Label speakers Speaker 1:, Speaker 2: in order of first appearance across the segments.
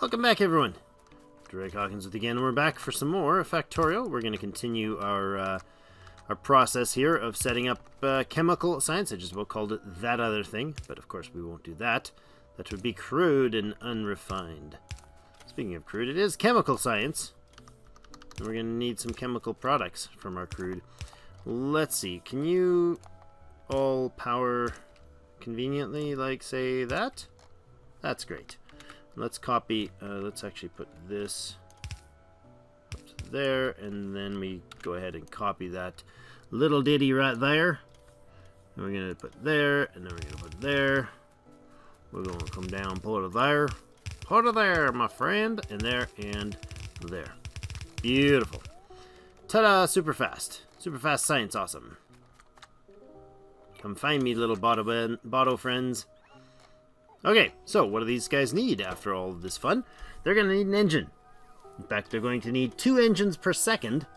Speaker 1: Welcome back, everyone. Drake Hawkins with you again. We're back for some more Factorio. We're going to continue our process here of setting up chemical science. I just about called it that other thing, but of course we won't do that. That would be crude and unrefined. Speaking of crude, it is chemical science. And we're going to need some chemical products from our crude. Let's see. Can you all power conveniently, like, say that? That's great. Let's copy, let's actually put this up to there, and then we go ahead and copy that little ditty right there. And we're going to put there, and then we're going to put there. We're going to come down, pull it there. Put it there, my friend, and there, and there. Beautiful. Ta-da, super fast. Super fast science, awesome. Come find me, little botto friends. Okay, so what do these guys need after all of this fun? They're going to need an engine. In fact, they're going to need 2 engines per second.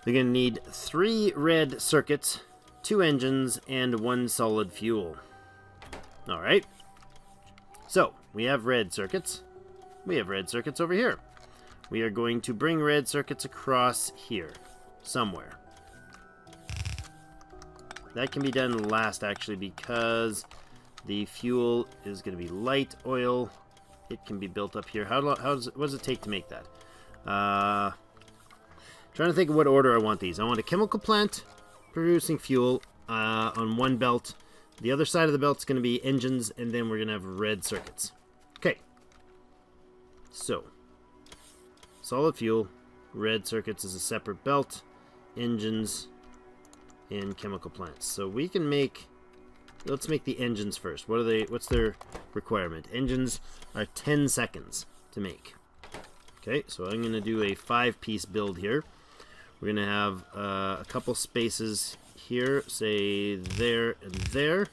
Speaker 1: They're going to need 3 red circuits, 2 engines, and 1 solid fuel. Alright. So, we have red circuits. We have red circuits over here. We are going to bring red circuits across here, somewhere. That can be done last, actually, because the fuel is going to be light oil. It can be built up here. What does it take to make that? Trying to think of what order I want these. I want a chemical plant producing fuel on one belt. The other side of the belt is going to be engines, and then we're going to have red circuits. Okay. So, solid fuel, red circuits is a separate belt, engines, and chemical plants. So we can make... Let's make the engines first. What's their requirement? Engines are 10 seconds to make. Okay, so I'm going to do a 5-piece build here. We're going to have a couple spaces here, say there and there.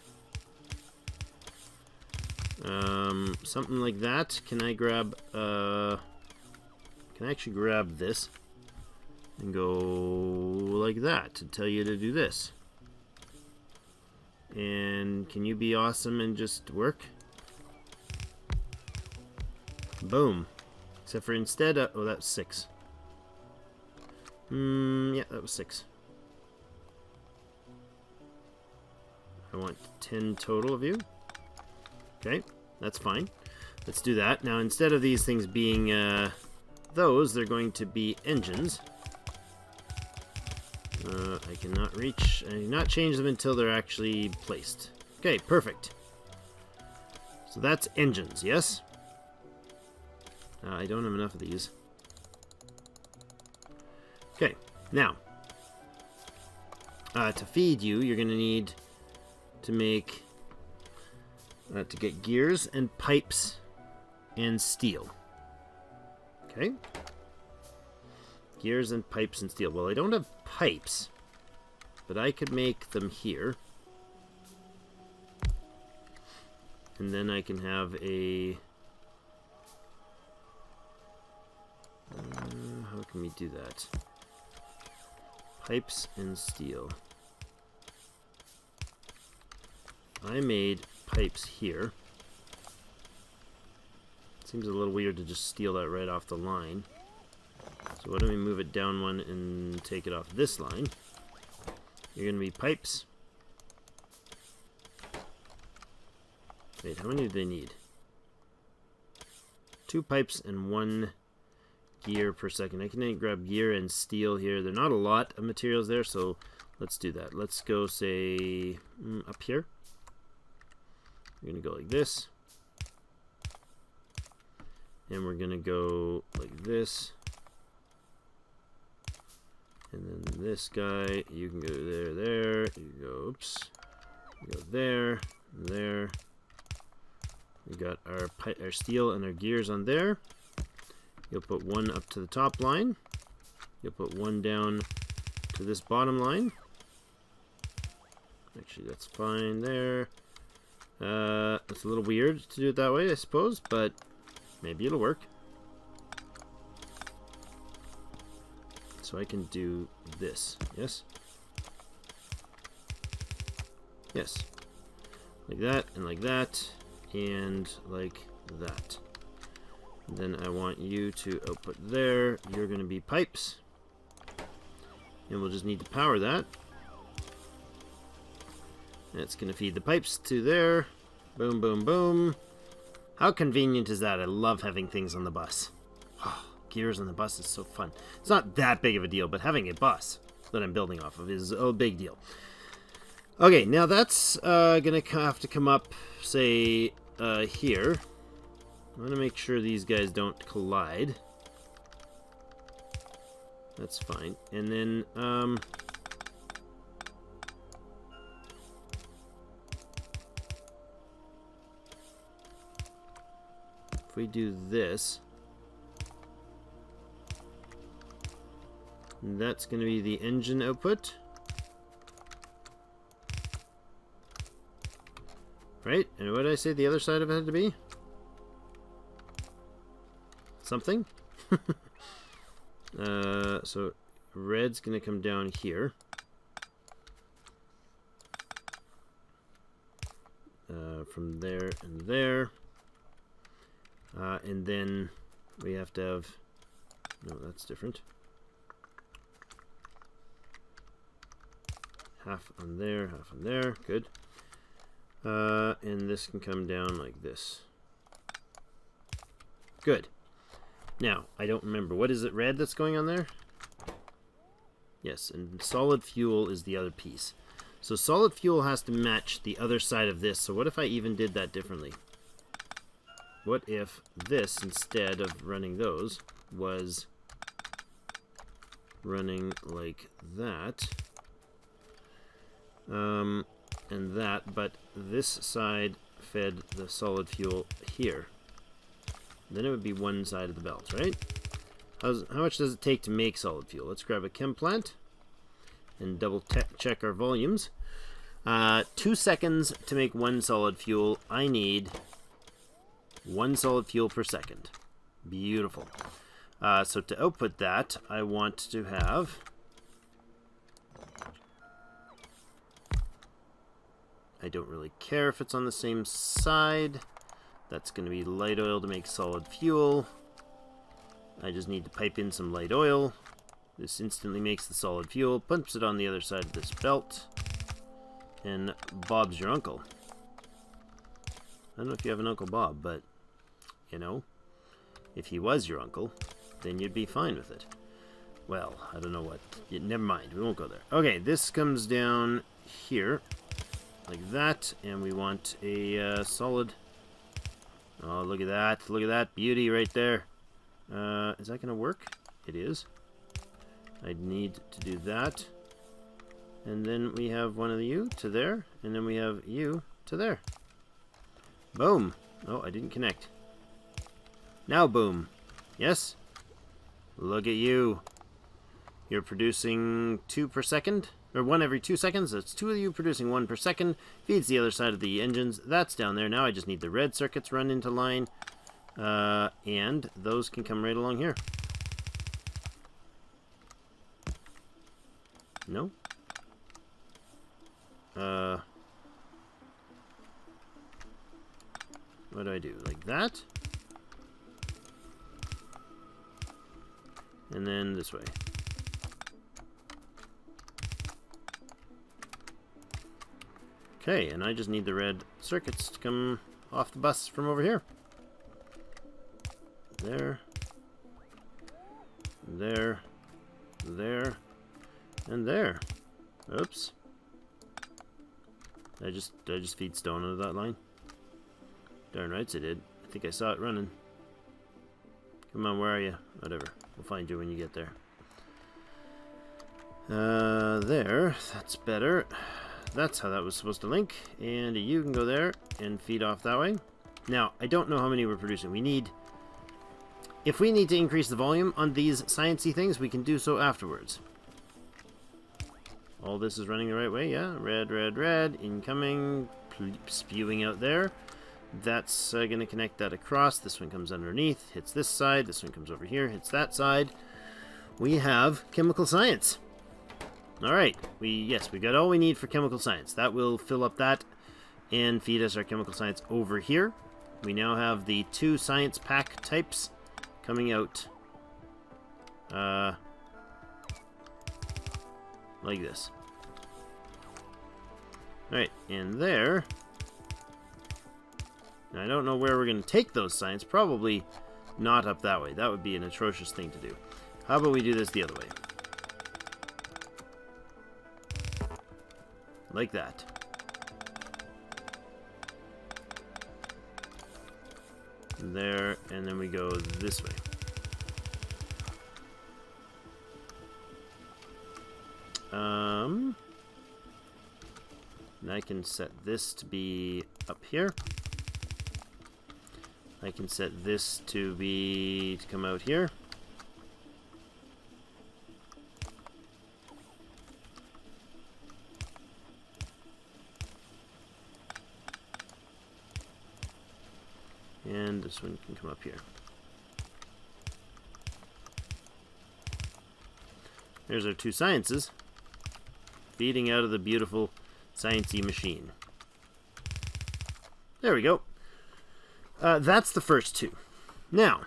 Speaker 1: Something like that. Can I grab... can I actually grab this and go like that to tell you to do this? And can you be awesome and just work? Boom. Except for instead of... Oh, that was 6. Yeah, that was 6. I want 10 total of you. Okay, that's fine. Let's do that. Now, instead of these things being those, they're going to be engines. I cannot change them until they're actually placed. Okay, perfect. So that's engines, yes? I don't have enough of these. Okay, now, to feed you, you're going to need to make, to get gears and pipes and steel. Okay. Gears and pipes and steel. Well, I don't have pipes, but I could make them here. And then I can have a... how can we do that? Pipes and steel. I made pipes here. Seems a little weird to just steal that right off the line. So why don't we move it down one and take it off this line? You're going to be pipes. Wait, how many do they need? 2 pipes and 1 gear per second. I can grab gear and steel here. There are not a lot of materials there, so let's do that. Let's go, say, up here. We're going to go like this. And we're going to go like this. And then this guy, you can go there, you go, oops, you go there, there. We got our steel and our gears on there. You'll put 1 up to the top line. You'll put 1 down to this bottom line. Actually, that's fine there. It's a little weird to do it that way, I suppose, but maybe it'll work. So I can do this, yes? Yes. Like that, and like that, and like that. Then I want you to output there. You're going to be pipes. And we'll just need to power that. That's going to feed the pipes to there. Boom, boom, boom. How convenient is that? I love having things on the bus. Oh, gears on the bus is so fun. It's not that big of a deal, but having a bus that I'm building off of is a big deal. Okay, now that's going to have to come up, say, here. I'm going to make sure these guys don't collide. That's fine. And then, if we do this, that's going to be the engine output. Right? And what did I say the other side of it had to be? Something? So red's going to come down here. From there and there. And then we have to have... No, that's different. Half on there, half on there. Good. And this can come down like this. Good. Now, I don't remember. What is it, red, that's going on there? Yes, and solid fuel is the other piece. So solid fuel has to match the other side of this. So what if I even did that differently? What if this, instead of running those, was running like that? And that, but this side fed the solid fuel here. Then it would be one side of the belt, right? How much does it take to make solid fuel? Let's grab a chem plant and double check our volumes. 2 seconds to make one solid fuel. I need 1 solid fuel per second. Beautiful. So to output that, I want to have... I don't really care if it's on the same side. That's going to be light oil to make solid fuel. I just need to pipe in some light oil. This instantly makes the solid fuel, pumps it on the other side of this belt, and Bob's your uncle. I don't know if you have an Uncle Bob, but, you know, if he was your uncle, then you'd be fine with it. Well, I don't know what. Never mind, we won't go there. Okay, this comes down here, like that, and we want a solid... Oh, look at that. Look at that beauty right there. Is that going to work? It is. I need to do that. And then we have one of you to there. And then we have you to there. Boom. Oh, I didn't connect. Now boom. Yes? Look at you. You're producing 2 per second. Or 1 every 2 seconds. That's 2 of you producing 1 per second. Feeds the other side of the engines. That's down there. Now I just need the red circuits run into line. And those can come right along here. No? What do I do? Like that? And then this way. Okay, and I just need the red circuits to come off the bus from over here. There. There. There. And there. Oops. Did I just feed stone into that line? Darn rights I did. I think I saw it running. Come on, where are you? Whatever. We'll find you when you get there. There. That's better. That's how that was supposed to link. And you can go there and feed off that way. Now, I don't know how many we're producing. We need... If we need to increase the volume on these sciencey things, we can do so afterwards. All this is running the right way, yeah? Red, red, red. Incoming. Spewing out there. That's going to connect that across. This one comes underneath. Hits this side. This one comes over here. Hits that side. We have chemical science. Alright, we got all we need for chemical science. That will fill up that and feed us our chemical science over here. We now have the 2 science pack types coming out like this. Alright, and there. Now, I don't know where we're going to take those signs. Probably not up that way. That would be an atrocious thing to do. How about we do this the other way? Like that. There, and then we go this way. And I can set this to be up here. I can set this to come out here. And this one can come up here. There's our two sciences feeding out of the beautiful sciencey machine. There we go. That's the first two. Now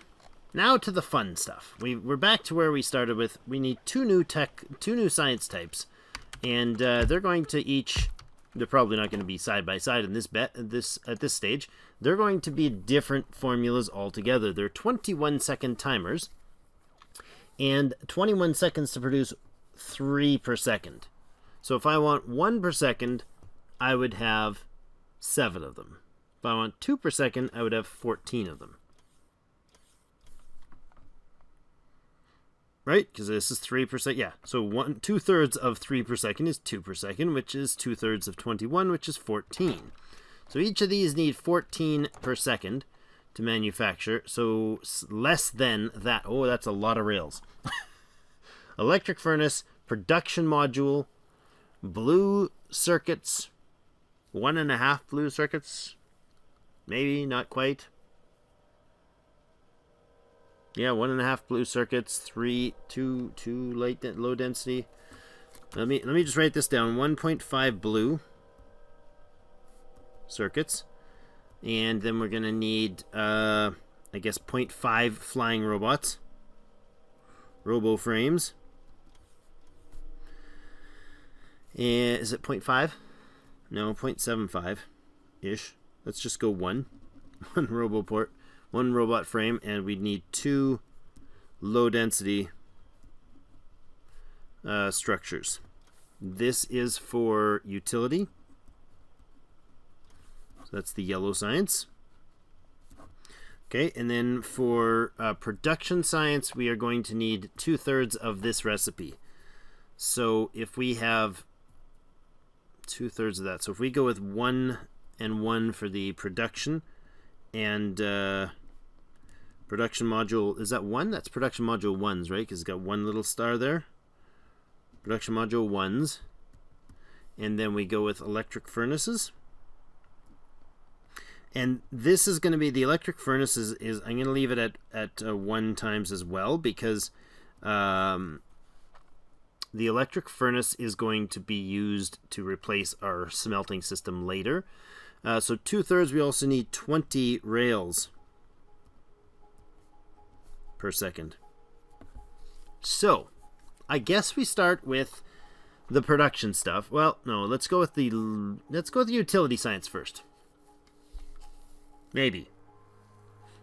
Speaker 1: to the fun stuff. We're back to where we started with. We need two new science types, and they're going to each. They're probably not going to be side by side in at this stage. They're going to be different formulas altogether. They're 21-second timers, and 21 seconds to produce 3 per second. So if I want 1 per second, I would have 7 of them. If I want 2 per second, I would have 14 of them. Right? Because this is 3 per second. Yeah. So 2/3 of 3 per second is 2 per second, which is 2/3 of 21, which is 14. So each of these need 14 per second to manufacture. So less than that. Oh, that's a lot of rails. Electric furnace, production module, blue circuits, 1.5 blue circuits. Maybe, not quite. Yeah, 1.5 blue circuits, 2 low density. Let me just write this down. 1.5 blue circuits, and then we're gonna need I guess 0.5 flying robots, robo frames. And is it 0.5? No, 0.75 ish. Let's just go one robot frame, and we need 2 low density structures. This is for utility. So that's the yellow science. Okay, and then for production science, we are going to need 2/3 of this recipe. So if we have 2/3 of that, so if we go with 1 and 1 for the production, and production module, is that 1? That's production module 1s, right? Because it's got one little star there. Production module 1s. And then we go with electric furnaces. And this is going to be, the electric furnaces is I'm going to leave it at 1 times as well, because the electric furnace is going to be used to replace our smelting system later. So 2/3, we also need 20 rails per second. So I guess we start with the production stuff. Well, no, let's go with the utility science first. Maybe.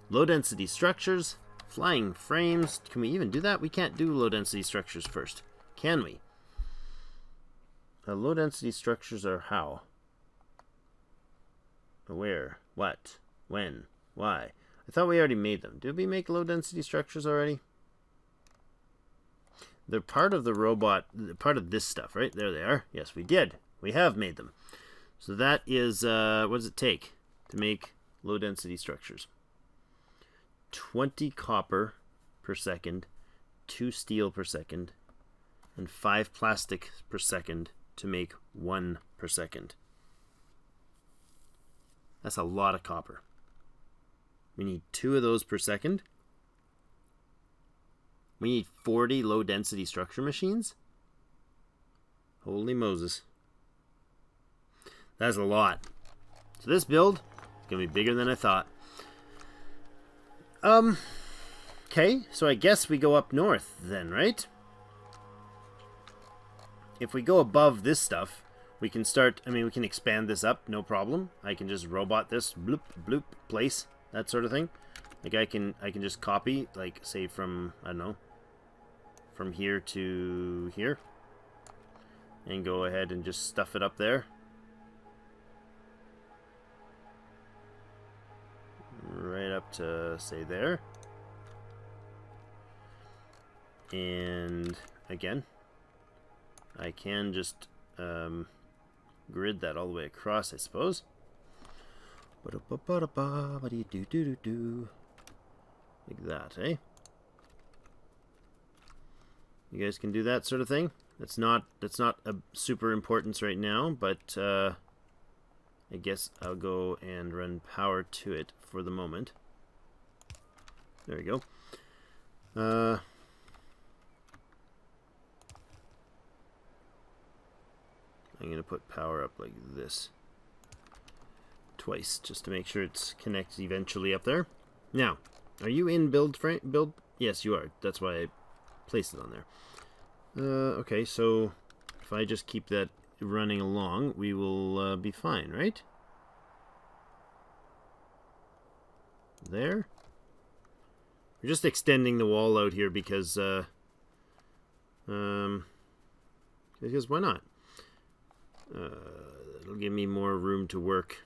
Speaker 1: Low density structures, flying frames. Can we even do that? We can't do low density structures first, can we? Low density structures are how? Where? What? When? Why? I thought we already made them. Did we make low density structures already? They're part of the robot, part of this stuff, right? There they are. Yes, we did. We have made them. So that is, what does it take to make low density structures? 20 copper per second, 2 steel per second, and 5 plastic per second to make 1 per second. That's a lot of copper. We need 2 of those per second. We need 40 low density structure machines. Holy Moses. That's a lot. So this build is going to be bigger than I thought. Okay, so I guess we go up north then, right? If we go above this stuff, we can start, I mean, we can expand this up, no problem. I can just robot this, bloop, bloop, place, that sort of thing. Like I can just copy, like, say from, I don't know, from here to here. And go ahead and just stuff it up there. Right up to, say, there. And again, I can just grid that all the way across, I suppose. Like that, eh? You guys can do that sort of thing. That's not a super importance right now, but I guess I'll go and run power to it for the moment. There we go. I'm going to put power up like this twice just to make sure it's connected eventually up there. Now, are you in build frame? Build? Yes, you are. That's why I placed it on there. Okay, so if I just keep that running along, we will be fine, right? There. We're just extending the wall out here because why not? It'll give me more room to work.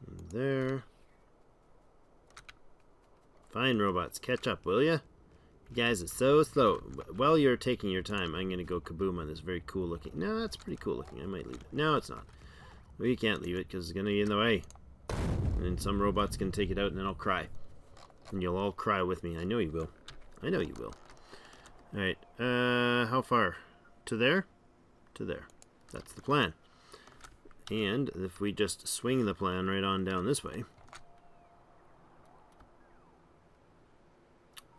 Speaker 1: And there. Fine, robots, catch up, will ya? You guys are so slow. While you're taking your time, I'm going to go kaboom on this very cool looking... No, that's pretty cool looking. I might leave it. No, it's not. We can't leave it because it's going to be in the way. And some robots can take it out and then I'll cry. And you'll all cry with me. I know you will. I know you will. Alright, how far? To there? To there. That's the plan. And if we just swing the plan right on down this way,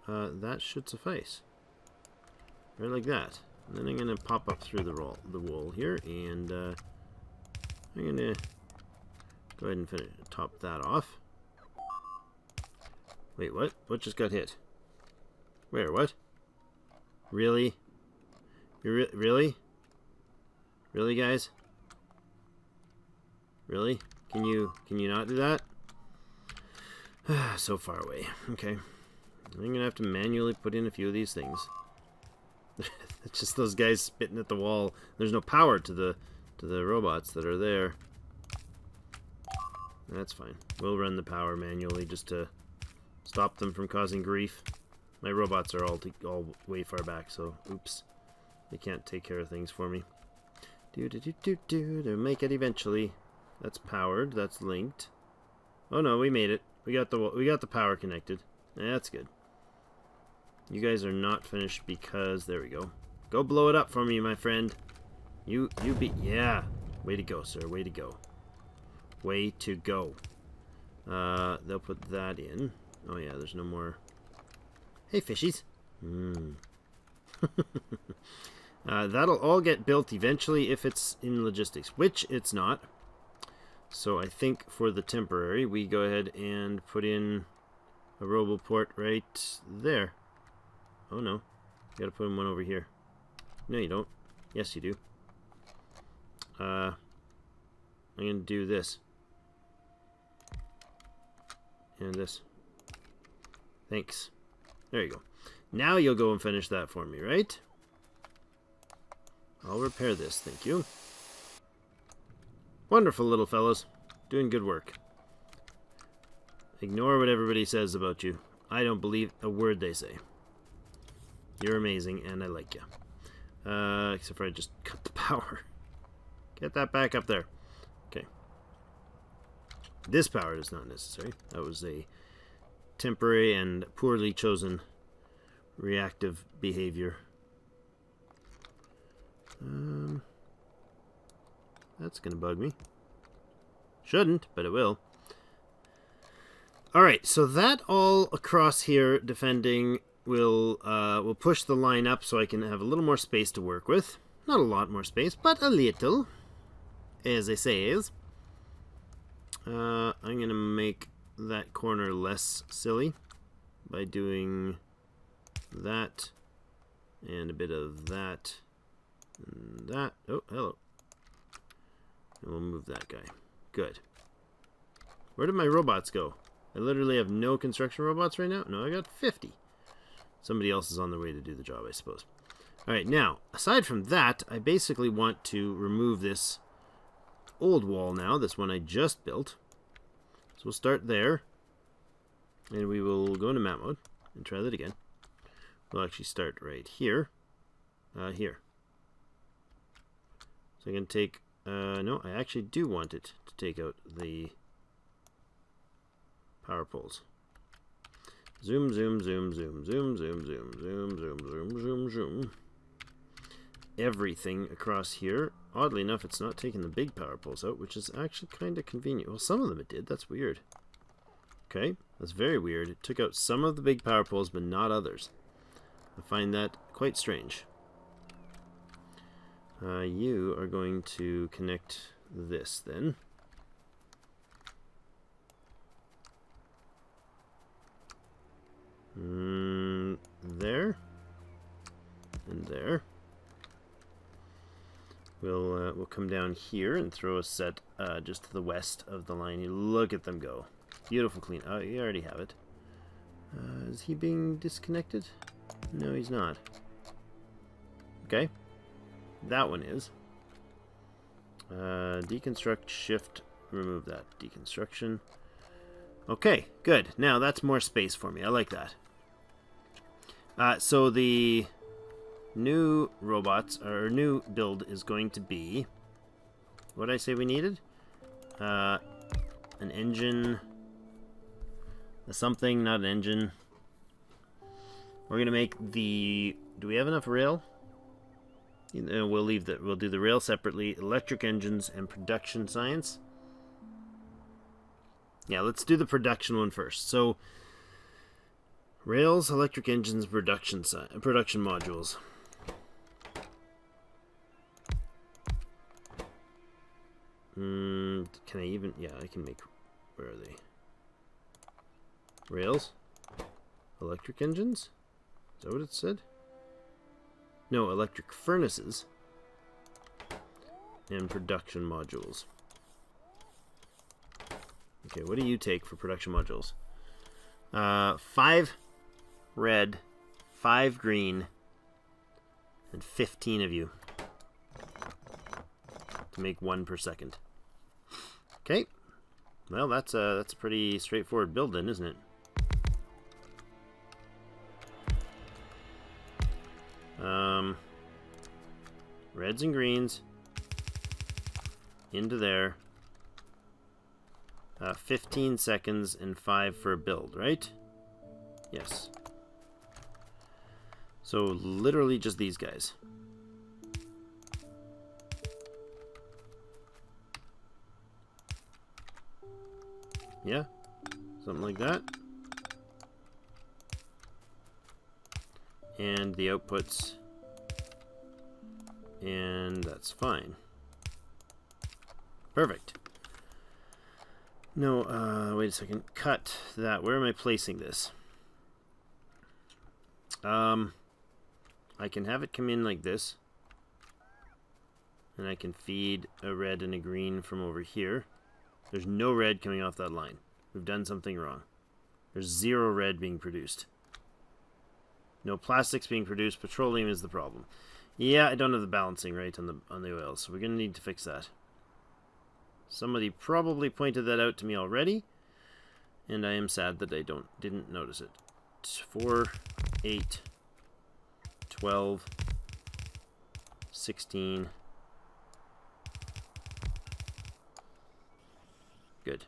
Speaker 1: that should suffice. Right like that. And then I'm going to pop up through the wall here, and I'm going to go ahead and top that off. Wait, what? What just got hit? Where? What? Really? Really? Really, guys? Really? Can you not do that? So far away. Okay. I'm gonna have to manually put in a few of these things. It's just those guys spitting at the wall. There's no power to the robots that are there. That's fine. We'll run the power manually just to stop them from causing grief. My robots are all way far back, so oops. They can't take care of things for me. They'll make it eventually. That's powered. That's linked. Oh no, we made it. We got the power connected. That's good. You guys are not finished because there we go. Go blow it up for me, my friend. You yeah. Way to go, sir. Way to go. Way to go. They'll put that in. Oh yeah, there's no more. Hey, fishies. That'll all get built eventually if it's in logistics, which it's not. So I think for the temporary, we go ahead and put in a roboport right there. Oh no, you gotta put in one over here. No, you don't. Yes, you do. I'm gonna do this. And this. Thanks. There you go. Now you'll go and finish that for me, right? I'll repair this, thank you. Wonderful little fellows. Doing good work. Ignore what everybody says about you. I don't believe a word they say. You're amazing, and I like you. Except for I just cut the power. Get that back up there. Okay. This power is not necessary. That was a temporary and poorly chosen reactive behavior. That's gonna bug me. Shouldn't, but it will. Alright, so that all across here defending will push the line up so I can have a little more space to work with. Not a lot more space, but a little, as they say is. I'm going to make that corner less silly by doing that and a bit of that and that. Oh, hello. And we'll move that guy. Good. Where did my robots go? I literally have no construction robots right now. No, I got 50. Somebody else is on their way to do the job, I suppose. Alright, now, aside from that, I basically want to remove this old wall now, this one I just built. So we'll start there. And we will go into map mode and try that again. We'll actually start right here. Here. So I'm going to take... no, I actually do want it to take out the power poles. Zoom, zoom, zoom, zoom, zoom, zoom, zoom, zoom, zoom, zoom, zoom, zoom. Everything across here. Oddly enough, it's not taking the big power poles out, which is actually kind of convenient. Well, some of them it did. That's weird. Okay, that's very weird. It took out some of the big power poles, but not others. I find that quite strange. You are going to connect this then. There. And there. We'll come down here and throw a set just to the west of the line. You look at them go. Beautiful clean. Oh, you already have it. Is he being disconnected? No, he's not. Okay. That one is. Deconstruct, shift, remove that. Deconstruction. Okay, good. Now that's more space for me. I like that. So the new robots, or new build is going to be... What did I say we needed? An engine... something, not an engine. We're gonna make the... Do we have enough rail? We'll leave that. We'll do the rail separately. Electric engines and production science. Yeah, let's do the production one first. So, rails, electric engines, production modules. Can I even? Yeah, I can make. Where are they? Rails, electric engines. Is that what it said? No, electric furnaces and production modules. Okay, what do you take for production modules? 5 red, 5 green, and 15 of you to make 1 per second. Okay, well that's a pretty straightforward build then, isn't it? Reds and greens into there. 15 seconds and 5 for a build, right? Yes. So literally just these guys. Yeah, something like that. And the outputs. And that's fine. Perfect. No, wait a second. Cut that. Where am I placing this? I can have it come in like this. And I can feed a red and a green from over here. There's no red coming off that line. We've done something wrong. There's 0 red being produced. No plastics being produced. Petroleum is the problem. Yeah, I don't have the balancing right on the oil, so we're going to need to fix that. Somebody probably pointed that out to me already, and I am sad that I didn't notice it. 4, 8, 12, 16. Good.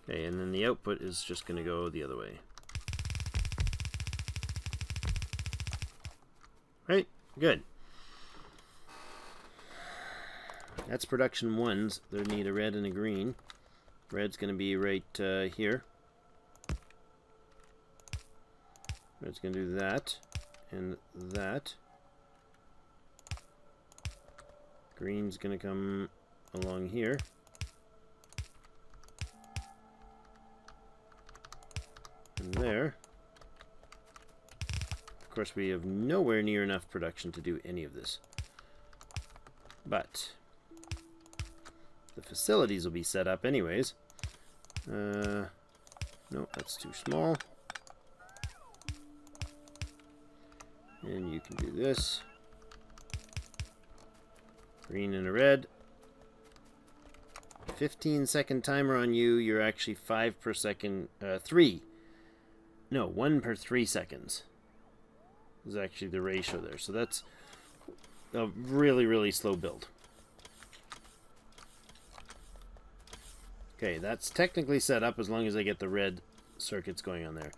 Speaker 1: Okay, and then the output is just going to go the other way. Right, good. That's production 1s. They need a red and a green. Red's going to be right here. Red's going to do that and that. Green's going to come along here. and there. Of course, we have nowhere near enough production to do any of this. But the facilities will be set up anyways. No, that's too small. And you can do this. Green and a red. 15-second timer on you. You're actually 5 per second. 3. No, 1 per 3 seconds. Is actually the ratio there. So that's a really, really slow build. Okay, that's technically set up as long as I get the red circuits going on there.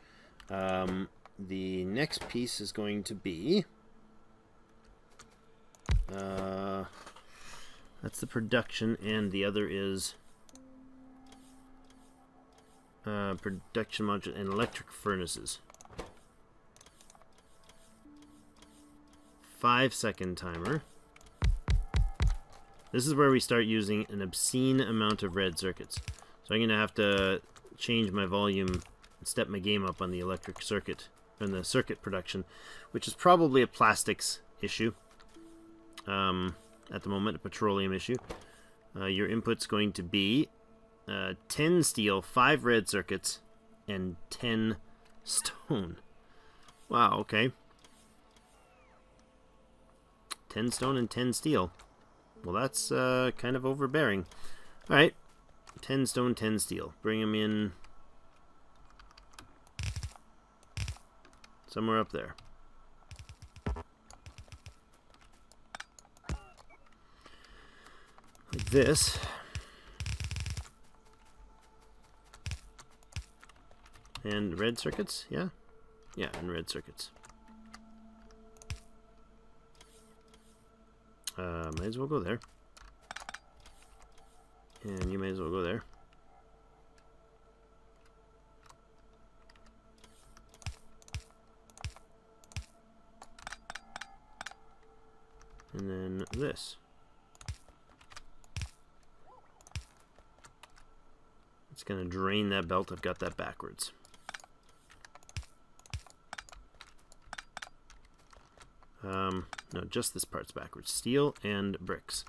Speaker 1: The next piece is going to be... that's the production, and the other is production module and electric furnaces. 5-second timer. This is where we start using an obscene amount of red circuits. So I'm going to have to change my volume and step my game up on the electric circuit and the circuit production, which is probably a plastics issue. At the moment, a petroleum issue. Your input's going to be 10 steel, 5 red circuits, and 10 stone. Wow, okay. 10 stone and 10 steel. Well, that's kind of overbearing. Alright, 10 stone, 10 steel. Bring them in somewhere up there. Like this. And red circuits, yeah? Yeah, and red circuits. Might as well go there. And you may as well go there. And then this. It's going to drain that belt. I've got that backwards. No, just this part's backwards. Steel and bricks.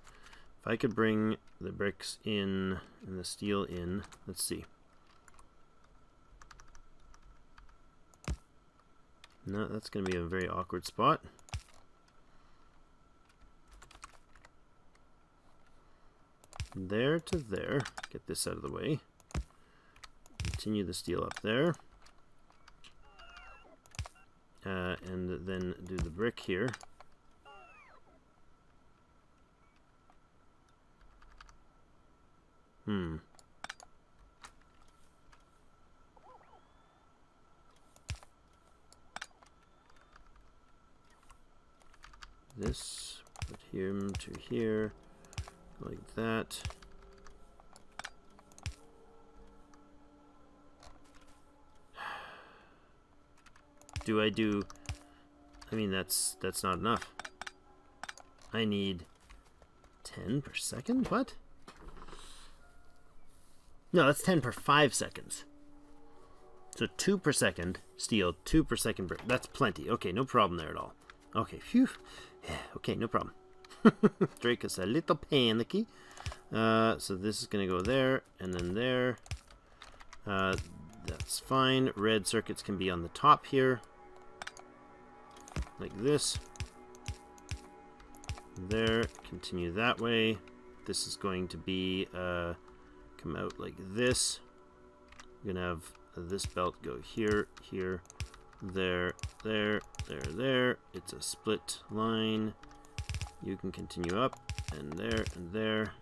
Speaker 1: If I could bring the bricks in and the steel in, let's see. No, that's going to be a very awkward spot. There to there. Get this out of the way. Continue the steel up there. And then do the brick here. This, put him to here, like that. Do I do... I mean, that's not enough. I need 10 per second? What? No, that's 10 per 5 seconds. So 2 per second steel, 2 per second brick. That's plenty. Okay, no problem there at all. Okay, phew. Yeah, okay, no problem. Drake is a little panicky. So this is going to go there, and then there. That's fine. Red circuits can be on the top here. Like this. There. Continue that way. This is going to be... come out like this. We're gonna have this belt go here, here, there, there, there, there. It's a split line. You can continue up and there and there.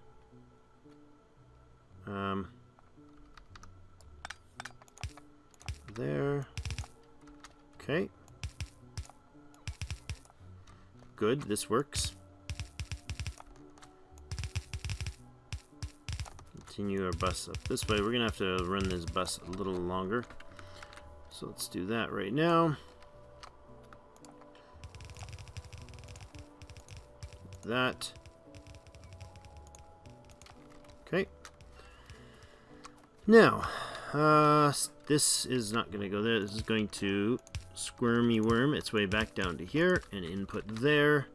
Speaker 1: There. Okay. Good, this works. Continue our bus up this way. We're gonna have to run this bus a little longer, so let's do that right now. That. Okay. Now, This is not going to go there. This is going to squirmy worm its way back down to here and input there.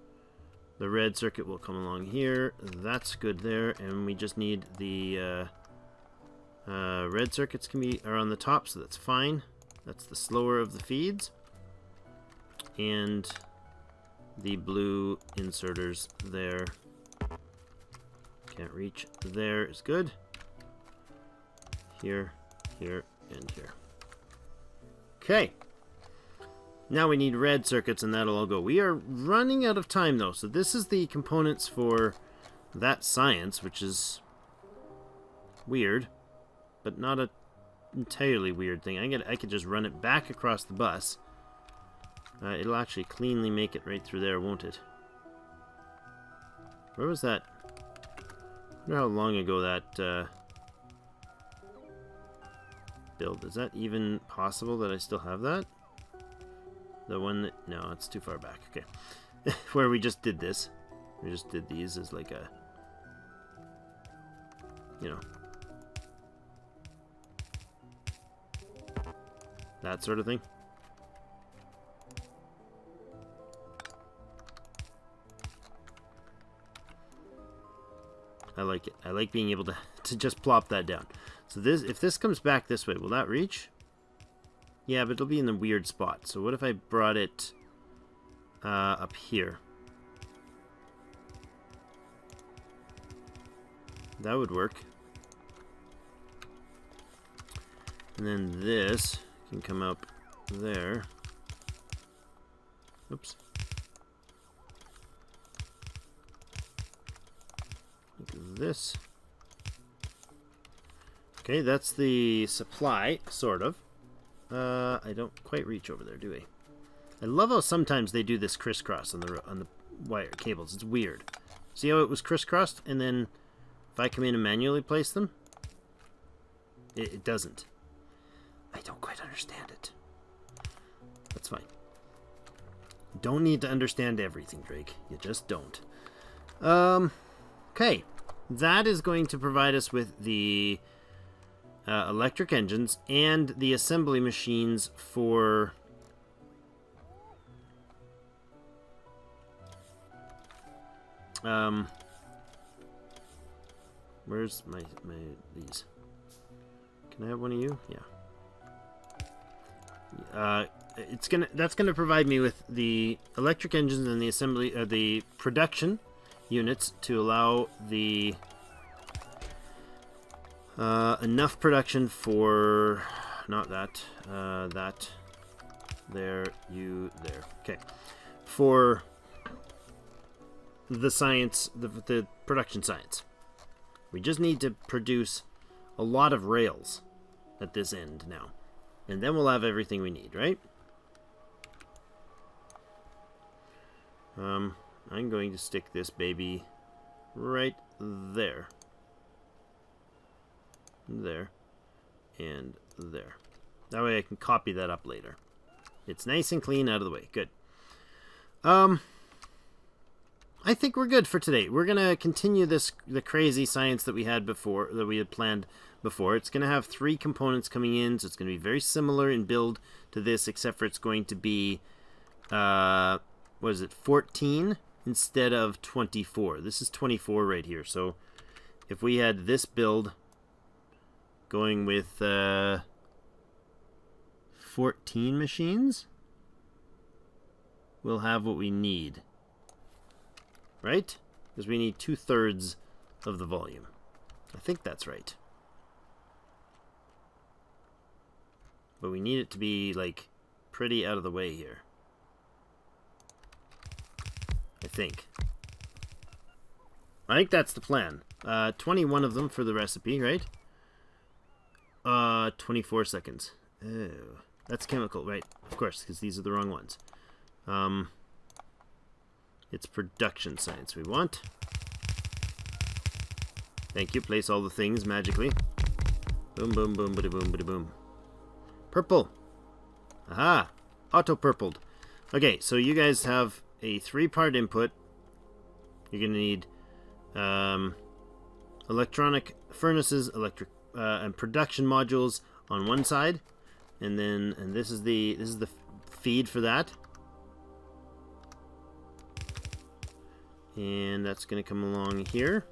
Speaker 1: The red circuit will come along here. That's good there, and we just need the red circuits are on the top, so that's fine. That's the slower of the feeds. And the blue inserters there. Can't reach. There is good. Here, here, and here. Okay. Now we need red circuits, and that'll all go. We are running out of time, though. So this is the components for that science, which is weird, but not a entirely weird thing. I could just run it back across the bus. It'll actually cleanly make it right through there, won't it? Where was that? I wonder how long ago that build. Is that even possible that I still have that? The one that... No, it's too far back. Okay. Where we just did this. We just did these as like a... You know. That sort of thing. I like it. I like being able to just plop that down. So this, if this comes back this way, will that reach? Yeah, but it'll be in the weird spot. So what if I brought it up here? That would work. And then this can come up there. Oops. Like this. Okay, that's the supply, sort of. I don't quite reach over there, do we? I love how sometimes they do this crisscross on the wire cables. It's weird. See how it was crisscrossed, and then if I come in and manually place them, it doesn't. I don't quite understand it. That's fine. Don't need to understand everything, Drake. You just don't. Okay. That is going to provide us with the electric engines and the assembly machines for where's my these? Can I have one of you? Yeah. That's gonna provide me with the electric engines and the assembly, the production units to allow the enough production for not that that there there. Okay, for the science, the production science. We just need to produce a lot of rails at this end now. And then we'll have everything we need, right? I'm going to stick this baby right there. There. And there. That way I can copy that up later. It's nice and clean out of the way. Good. I think we're good for today. We're going to continue the crazy science that we had before, that we had planned before. It's going to have 3 components coming in, so it's going to be very similar in build to this, except for it's going to be, what is it, 14 instead of 24. This is 24 right here. So if we had this build going with 14 machines, we'll have what we need. Right? Because we need 2/3 of the volume. I think that's right. But we need it to be, like, pretty out of the way here. I think that's the plan. 21 of them for the recipe, right? 24 seconds. Oh, that's chemical, right? Of course, because these are the wrong ones. It's production science we want. Thank you. Place all the things magically. Boom, boom, boom, bada boom, bada boom. Purple. Aha. Auto-purpled. Okay, so you guys have a 3-part input. You're going to need electronic furnaces, and production modules on one side, and this is the feed for that, and that's going to come along here.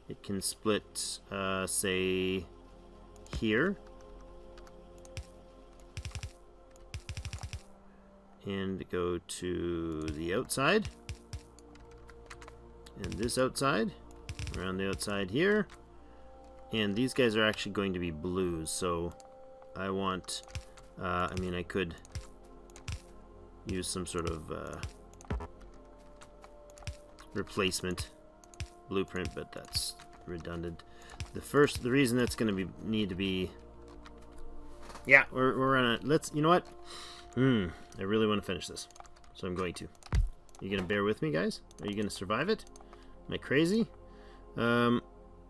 Speaker 1: It can split, say, here, and go to the outside, and this outside, around the outside here, and these guys are actually going to be blues, so I want, I mean, I could use some sort of replacement blueprint, but that's redundant. The reason that's going to need to be, yeah, we're on a, let's, you know what, I really want to finish this, so I'm going to. You gonna bear with me, guys? Are you gonna survive it? Am I crazy?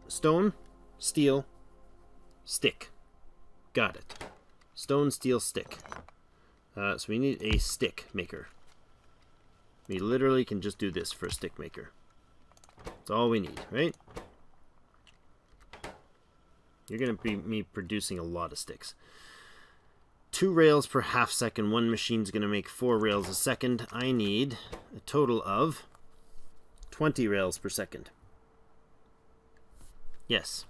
Speaker 1: Stone, steel, stick. Got it. Stone, steel, stick. So we need a stick maker. We literally can just do this for a stick maker. That's all we need, right? You're going to be me producing a lot of sticks. 2 rails per half second. One machine's going to make 4 rails a second. I need a total of 20 rails per second. Yes.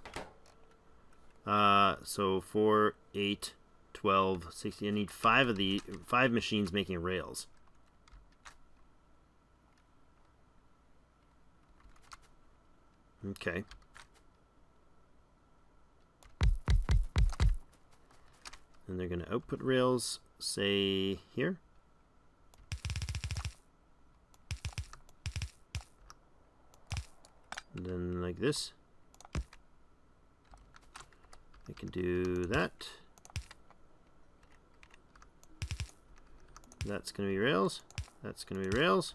Speaker 1: So 4, 8, 12, 60. I need 5 machines making rails. Okay. And they're going to output rails, say, here. And then like this. I can do that. That's going to be rails. That's going to be rails.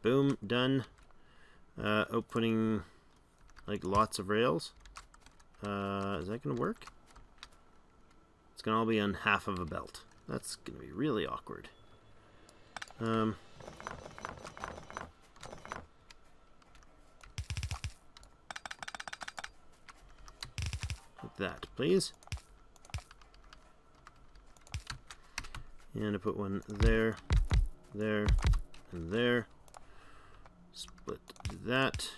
Speaker 1: Boom, done. Outputting like lots of rails. Is that going to work? It's going to all be on half of a belt. That's going to be really awkward. Like that, please. And I put one there, there, and there. Split that.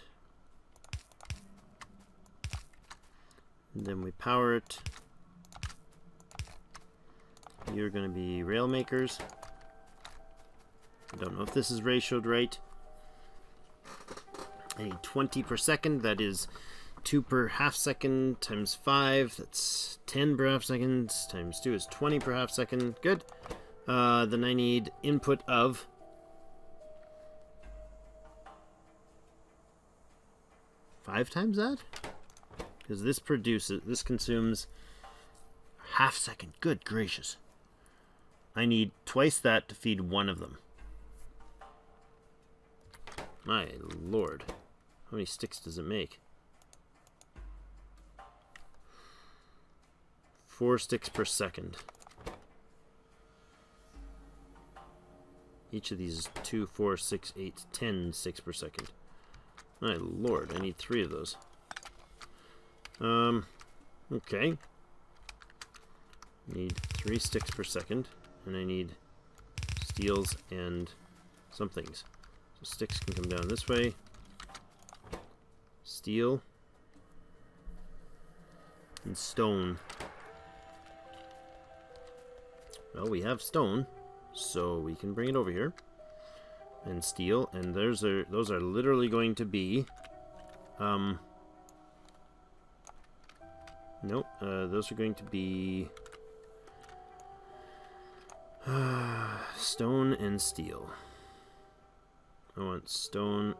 Speaker 1: And then we power it. You're going to be rail makers. I don't know if this is ratioed right. I need 20 per second. That is 2 per half second times 5. That's 10 per half second times 2 is 20 per half second. Good. Then I need input of 5 times that? Because this consumes half second. Good gracious. I need twice that to feed one of them. My lord. How many sticks does it make? 4 sticks per second. Each of these is 2, 4, 6, 8, 10 sticks per second. My lord, I need 3 of those. Okay. Need 3 sticks per second, and I need steels and some things. So sticks can come down this way. Steel. And stone. Well, we have stone, so we can bring it over here. And steel, and those are literally going to be nope, those are going to be stone and steel. I want stone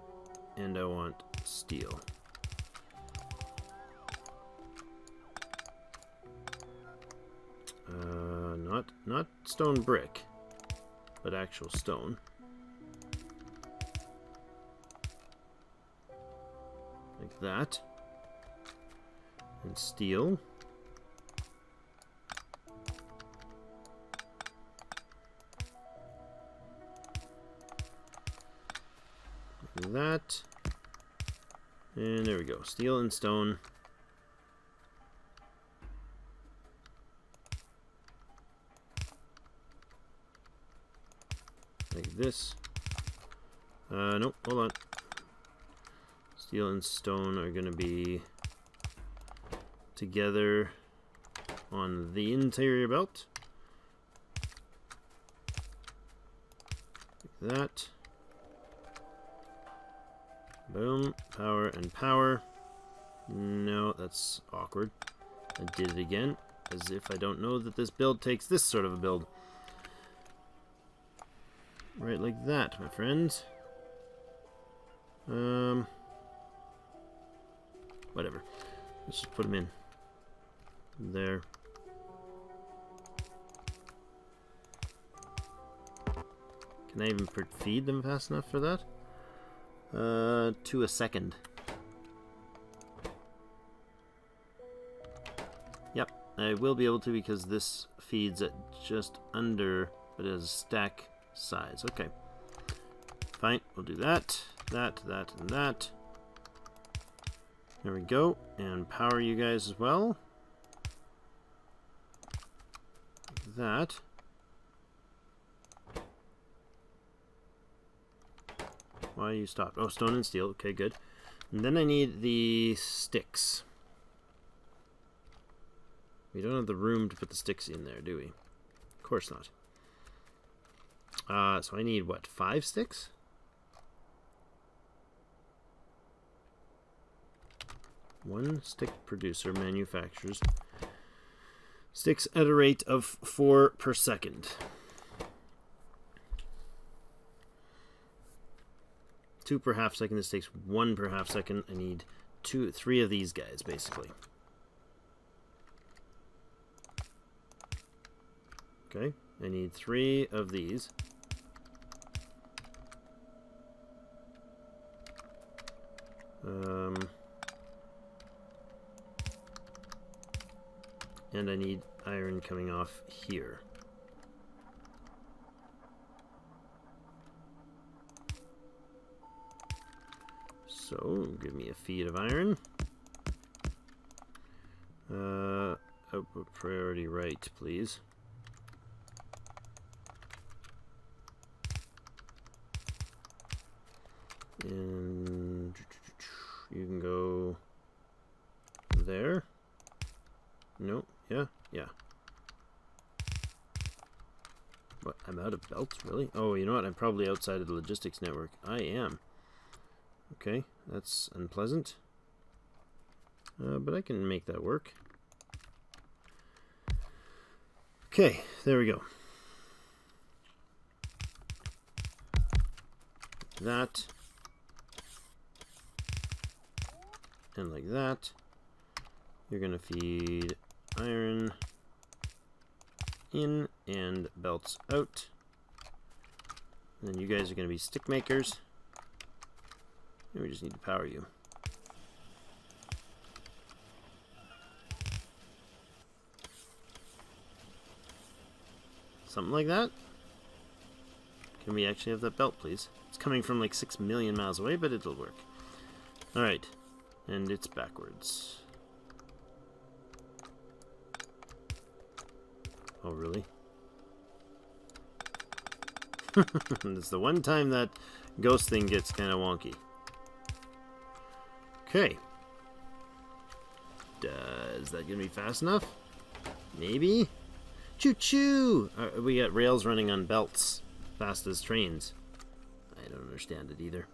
Speaker 1: and I want steel. Not stone brick, but actual stone. Like that. And steel. Like that. And there we go. Steel and stone. like this. Nope, hold on. Steel and stone are going to be together on the interior belt. Like that. Boom. Power and power. No, that's awkward. I did it again, as if I don't know that this build takes this sort of a build. Right like that, my friends. Whatever. Let's just put them in. There. Can I even feed them fast enough for that? To a second. Yep, I will be able to because this feeds at just under, but it has a stack size. Okay. Fine, we'll do that, that, and that. There we go. And power you guys as well. Like that. Why you stopped? Oh, stone and steel. Okay, good. And then I need the sticks. We don't have the room to put the sticks in there, do we? Of course not. So I need, what, 5 sticks? One stick producer manufactures sticks at a rate of 4 per second. 2 per half second. This takes 1 per half second. I need 3 of these guys, basically. Okay, I need 3 of these. And I need iron coming off here. So, give me a feed of iron. Output priority right, please. And you can go there. No, yeah. What, I'm out of belts, really? Oh, you know what? I'm probably outside of the logistics network. I am. Okay, that's unpleasant. But I can make that work. Okay, there we go. That. And like that. You're going to feed iron in and belts out. And then you guys are going to be stick makers. And we just need to power you. Something like that. Can we actually have that belt, please? It's coming from like 6 million miles away, but it'll work. Alright. And it's backwards. Oh, really? It's the one time that ghost thing gets kind of wonky. Okay. Is that going to be fast enough? Maybe? Choo-choo! We got rails running on belts. Fast as trains. I don't understand it either.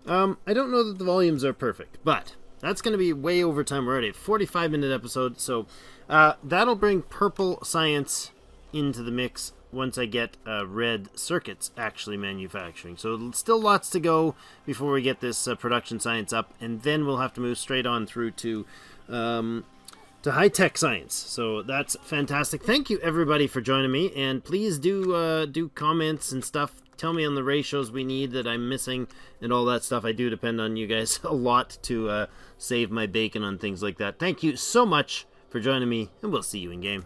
Speaker 1: I don't know that the volumes are perfect, but that's going to be way over time. We're already at a 45-minute episode, so that'll bring purple science into the mix once I get red circuits actually manufacturing. So still lots to go before we get this production science up, and then we'll have to move straight on through to high-tech science. So that's fantastic. Thank you, everybody, for joining me, and please do comments and stuff. Tell me on the ratios we need that I'm missing and all that stuff. I do depend on you guys a lot to save my bacon on things like that. Thank you so much for joining me, and we'll see you in game.